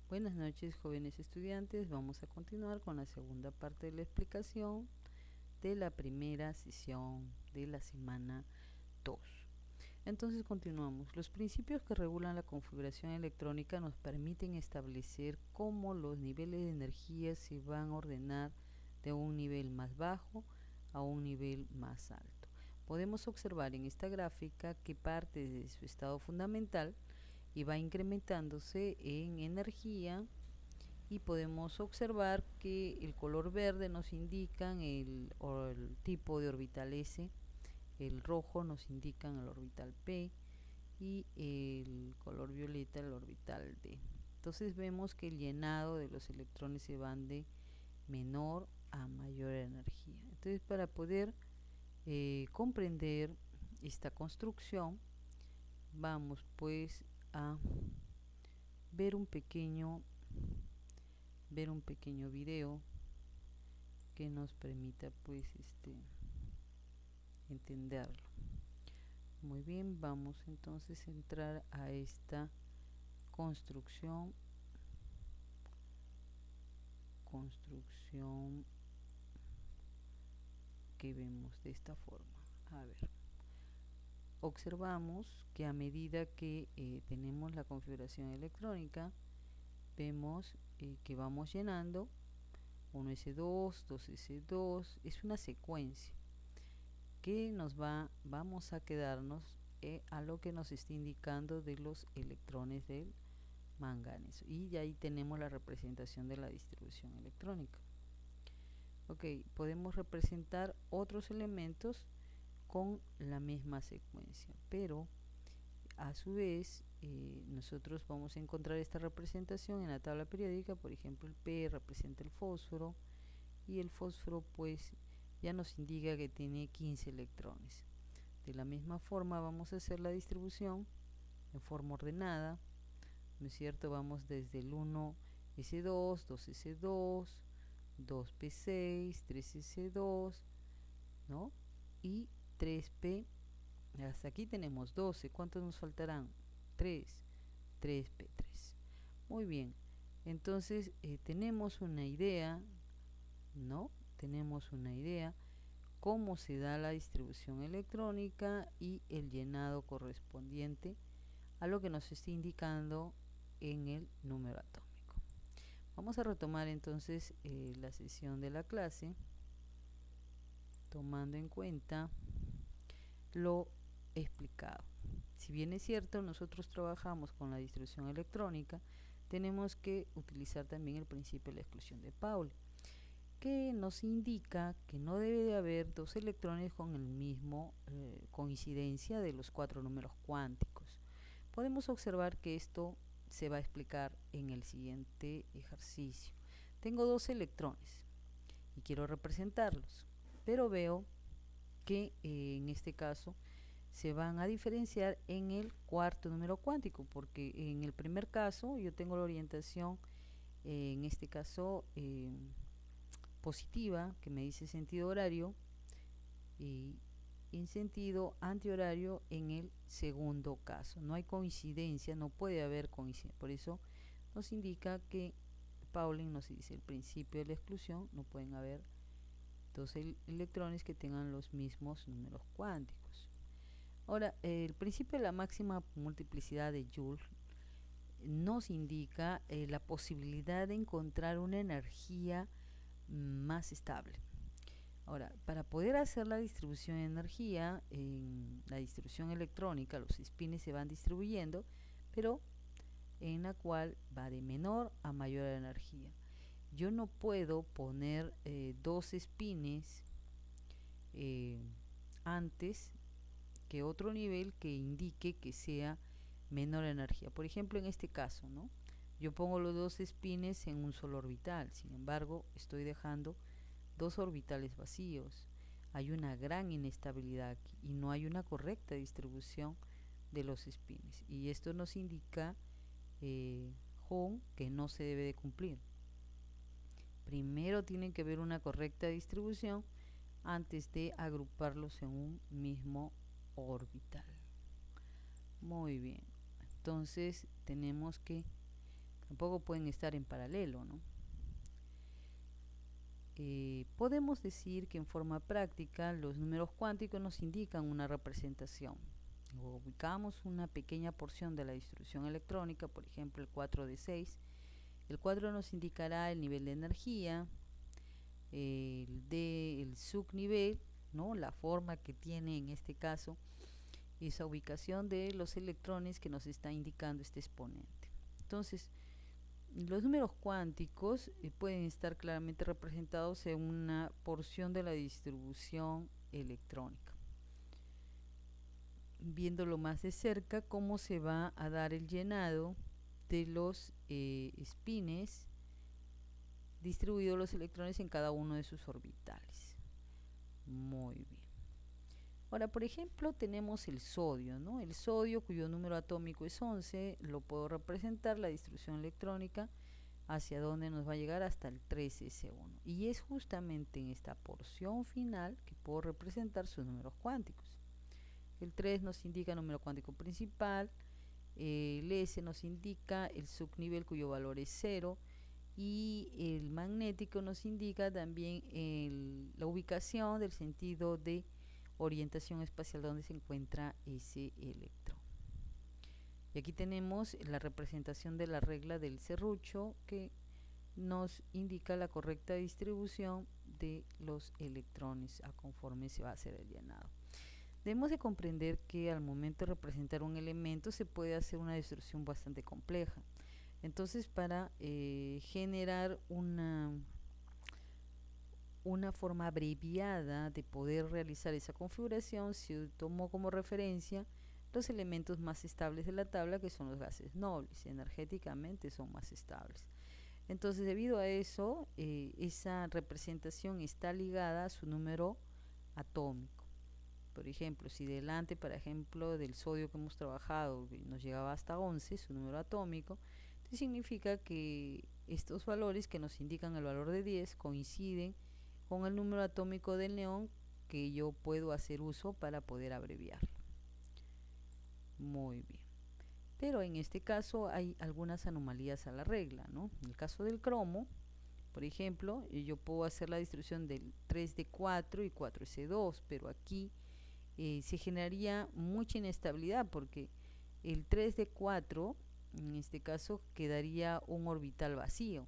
Buenas noches, jóvenes estudiantes. Vamos a continuar con la segunda parte de la explicación de la primera sesión de la semana 2. Entonces continuamos. Los principios que regulan la configuración electrónica nos permiten establecer cómo los niveles de energía se van a ordenar de un nivel más bajo a un nivel más alto. Podemos observar en esta gráfica que parte de su estado fundamental y va incrementándose en energía, y podemos observar que el color verde nos indica el tipo de orbital S, el rojo nos indica el orbital P y el color violeta el orbital D. Entonces vemos que el llenado de los electrones se van de menor a mayor energía. Entonces, para poder comprender esta construcción, vamos pues a ver un pequeño video que nos permita pues entenderlo. Muy bien, vamos entonces a entrar a esta construcción que vemos de esta forma. A ver, observamos que a medida que tenemos la configuración electrónica, vemos que vamos llenando 1s2, 2s2, es una secuencia que vamos a quedarnos a lo que nos está indicando de los electrones del manganeso, y ahí tenemos la representación de la distribución electrónica. Ok, podemos representar otros elementos con la misma secuencia, pero a su vez nosotros vamos a encontrar esta representación en la tabla periódica. Por ejemplo, el P representa el fósforo, y el fósforo pues ya nos indica que tiene 15 electrones. De la misma forma vamos a hacer la distribución en forma ordenada, ¿no es cierto? Vamos desde el 1s2, 2s2, 2p6, 3s2, ¿no? Y 3p. Hasta aquí tenemos 12. ¿Cuántos nos faltarán? 3. 3p3. Muy bien. Entonces tenemos una idea, ¿no? Tenemos una idea cómo se da la distribución electrónica y el llenado correspondiente a lo que nos está indicando en el número atómico. Vamos a retomar entonces la sesión de la clase, tomando en cuenta lo explicado. Si bien es cierto, nosotros trabajamos con la distribución electrónica, tenemos que utilizar también el principio de la exclusión de Pauli, que nos indica que no debe de haber dos electrones con el mismo coincidencia de los 4 números cuánticos. Podemos observar que esto se va a explicar en el siguiente ejercicio. Tengo 2 electrones y quiero representarlos, pero veo que en este caso se van a diferenciar en el cuarto número cuántico, porque en el primer caso yo tengo la orientación, en este caso positiva, que me dice sentido horario, y en sentido antihorario en el segundo caso. No hay coincidencia, no puede haber coincidencia. Por eso nos indica que Pauling nos dice el principio de la exclusión: no pueden haber dos electrones que tengan los mismos números cuánticos. Ahora, el principio de la máxima multiplicidad de Joule nos indica la posibilidad de encontrar una energía más estable. Ahora, para poder hacer la distribución de energía en la distribución electrónica, los espines se van distribuyendo, pero en la cual va de menor a mayor energía. Yo no puedo poner dos espines antes que otro nivel que indique que sea menor energía. Por ejemplo, en este caso, ¿no? Yo pongo los dos espines en un solo orbital, sin embargo, estoy dejando dos orbitales vacíos. Hay una gran inestabilidad aquí y no hay una correcta distribución de los espines, y esto nos indica Hom que no se debe de cumplir. Primero tiene que haber una correcta distribución antes de agruparlos en un mismo orbital. Muy bien, entonces tenemos que Tampoco pueden estar en paralelo, ¿no? Podemos decir que en forma práctica los números cuánticos nos indican una representación. Ubicamos una pequeña porción de la distribución electrónica, por ejemplo el 4 de 6. El 4 nos indicará el nivel de energía, el subnivel, ¿no? La forma que tiene en este caso esa ubicación de los electrones que nos está indicando este exponente. Entonces, los números cuánticos pueden estar claramente representados en una porción de la distribución electrónica. Viéndolo más de cerca, cómo se va a dar el llenado de los espines distribuidos los electrones en cada uno de sus orbitales. Muy bien. Ahora, por ejemplo, tenemos el sodio, ¿no? El sodio, cuyo número atómico es 11, lo puedo representar, la distribución electrónica, hacia donde nos va a llegar hasta el 3s1. Y es justamente en esta porción final que puedo representar sus números cuánticos. El 3 nos indica el número cuántico principal, el S nos indica el subnivel cuyo valor es 0, y el magnético nos indica también la ubicación del sentido de orientación espacial donde se encuentra ese electrón. Y aquí tenemos la representación de la regla del serrucho que nos indica la correcta distribución de los electrones a conforme se va a hacer el llenado. Debemos de comprender que al momento de representar un elemento se puede hacer una distribución bastante compleja. Entonces, para generar una forma abreviada de poder realizar esa configuración, se tomó como referencia los elementos más estables de la tabla, que son los gases nobles. Energéticamente son más estables. Entonces, debido a eso, esa representación está ligada a su número atómico. Por ejemplo, si delante, por ejemplo, del sodio que hemos trabajado nos llegaba hasta 11, su número atómico, entonces significa que estos valores que nos indican el valor de 10 coinciden con el número atómico del neón, que yo puedo hacer uso para poder abreviarlo. Muy bien. Pero en este caso hay algunas anomalías a la regla, ¿no? En el caso del cromo, por ejemplo, yo puedo hacer la distribución del 3d4 y 4s2, pero aquí se generaría mucha inestabilidad porque el 3d4 en este caso quedaría un orbital vacío,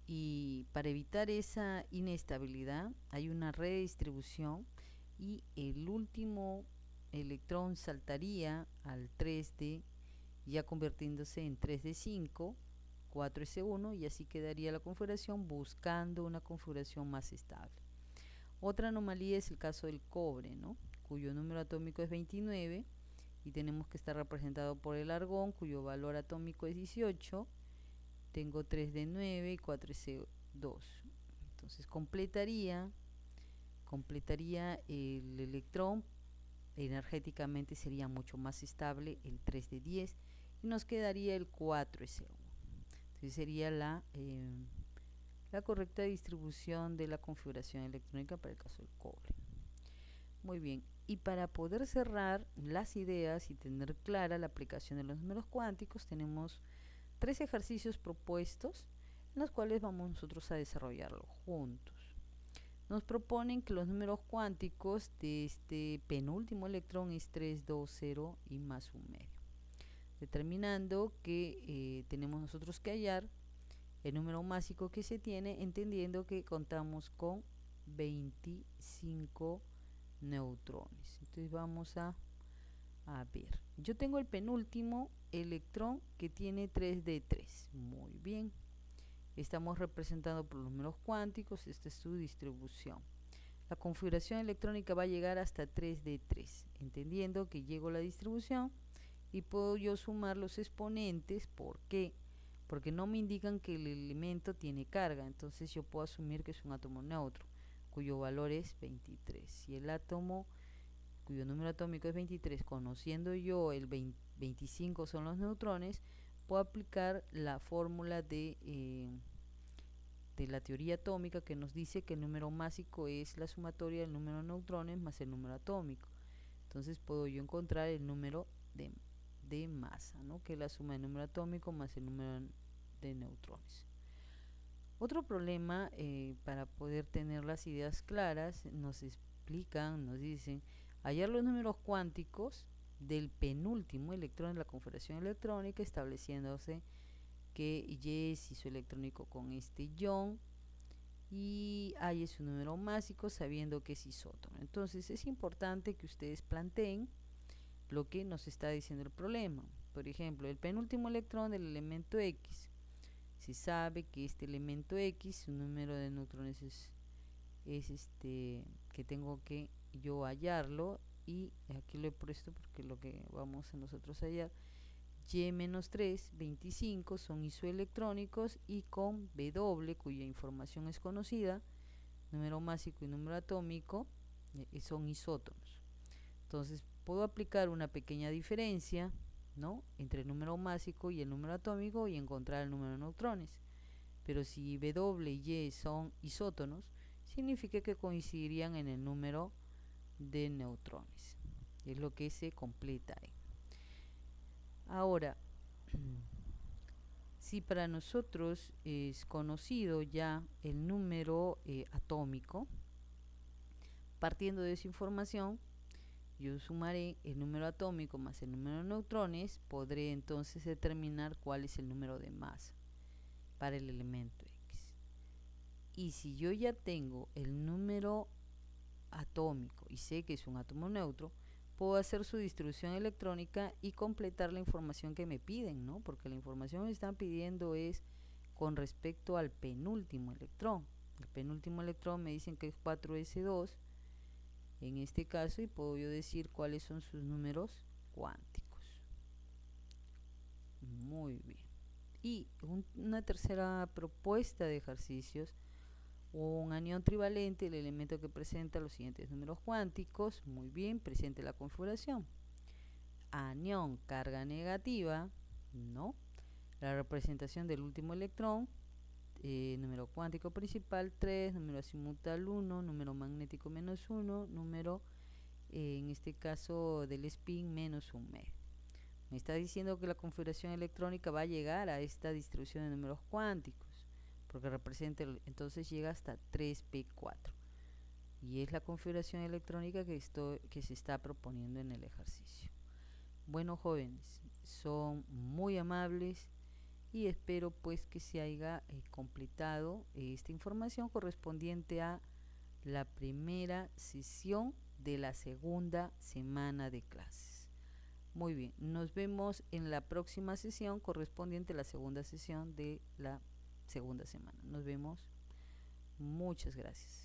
y para evitar esa inestabilidad hay una redistribución y el último electrón saltaría al 3d, ya convirtiéndose en 3d5, 4s1, y así quedaría la configuración buscando una configuración más estable. Otra anomalía es el caso del cobre, ¿no? Cuyo número atómico es 29 y tenemos que estar representado por el argón, cuyo valor atómico es 18. Tengo 3d9 y 4s2. Entonces completaría el electrón, energéticamente sería mucho más estable el 3d10 y nos quedaría el 4s1. Entonces sería la correcta distribución de la configuración electrónica para el caso del cobre. Muy bien, y para poder cerrar las ideas y tener clara la aplicación de los números cuánticos, tenemos 3 ejercicios propuestos en los cuales vamos nosotros a desarrollarlo juntos. Nos proponen que los números cuánticos de este penúltimo electrón es 3, 2, 0 y más 1/2, determinando que tenemos nosotros que hallar el número másico que se tiene, entendiendo que contamos con 25 neutrones. Entonces vamos a ver. Yo tengo el penúltimo electrón que tiene 3d3. Muy bien. Estamos representando por los números cuánticos. Esta es su distribución. La configuración electrónica va a llegar hasta 3d3, entendiendo que llego a la distribución y puedo yo sumar los exponentes. ¿Por qué? Porque no me indican que el elemento tiene carga, entonces yo puedo asumir que es un átomo neutro, cuyo valor es 23. Si el átomo cuyo número atómico es 23, conociendo yo el 25 son los neutrones, puedo aplicar la fórmula de la teoría atómica, que nos dice que el número másico es la sumatoria del número de neutrones más el número atómico. Entonces puedo yo encontrar el número de de masa, ¿no? Que es la suma del número atómico más el número de neutrones. Otro problema, para poder tener las ideas claras, nos explican, nos dicen, hallar los números cuánticos del penúltimo electrón de la configuración electrónica, estableciéndose que Y es isoelectrónico con este ion y I es su número másico, sabiendo que es isótono. Entonces es importante que ustedes planteen lo que nos está diciendo el problema. Por ejemplo, el penúltimo electrón del elemento X. Se sabe que este elemento X, su número de neutrones es que tengo que yo hallarlo, y aquí lo he puesto porque lo que vamos a nosotros a hallar, Y-3, 25 son isoelectrónicos y con W, cuya información es conocida, número másico y número atómico, son isótonos. Entonces puedo aplicar una pequeña diferencia, ¿no?, entre el número másico y el número atómico y encontrar el número de neutrones. Pero si W y Y son isótonos, significa que coincidirían en el número de neutrones. Es lo que se completa ahí. Ahora, si para nosotros es conocido ya el número atómico, partiendo de esa información, yo sumaré el número atómico más el número de neutrones, podré entonces determinar cuál es el número de masa para el elemento X. Y si yo ya tengo el número atómico y sé que es un átomo neutro, puedo hacer su distribución electrónica y completar la información que me piden, ¿no? Porque la información que me están pidiendo es con respecto al penúltimo electrón. El penúltimo electrón me dicen que es 4s2 en este caso, y puedo yo decir cuáles son sus números cuánticos. Muy bien. Y una tercera propuesta de ejercicios: un anión trivalente, el elemento que presenta los siguientes números cuánticos. Muy bien, presente la configuración. Anión, carga negativa, no. La representación del último electrón, número cuántico principal 3, número azimutal 1, número magnético menos 1, número, en este caso del spin, menos 1 medio. Me está diciendo que la configuración electrónica va a llegar a esta distribución de números cuánticos, porque representa, entonces llega hasta 3p4, y es la configuración electrónica que se está proponiendo en el ejercicio. Bueno, jóvenes, son muy amables y espero pues que se haya completado esta información correspondiente a la primera sesión de la segunda semana de clases. Muy bien, nos vemos en la próxima sesión correspondiente a la segunda sesión de la segunda semana. Nos vemos. Muchas gracias.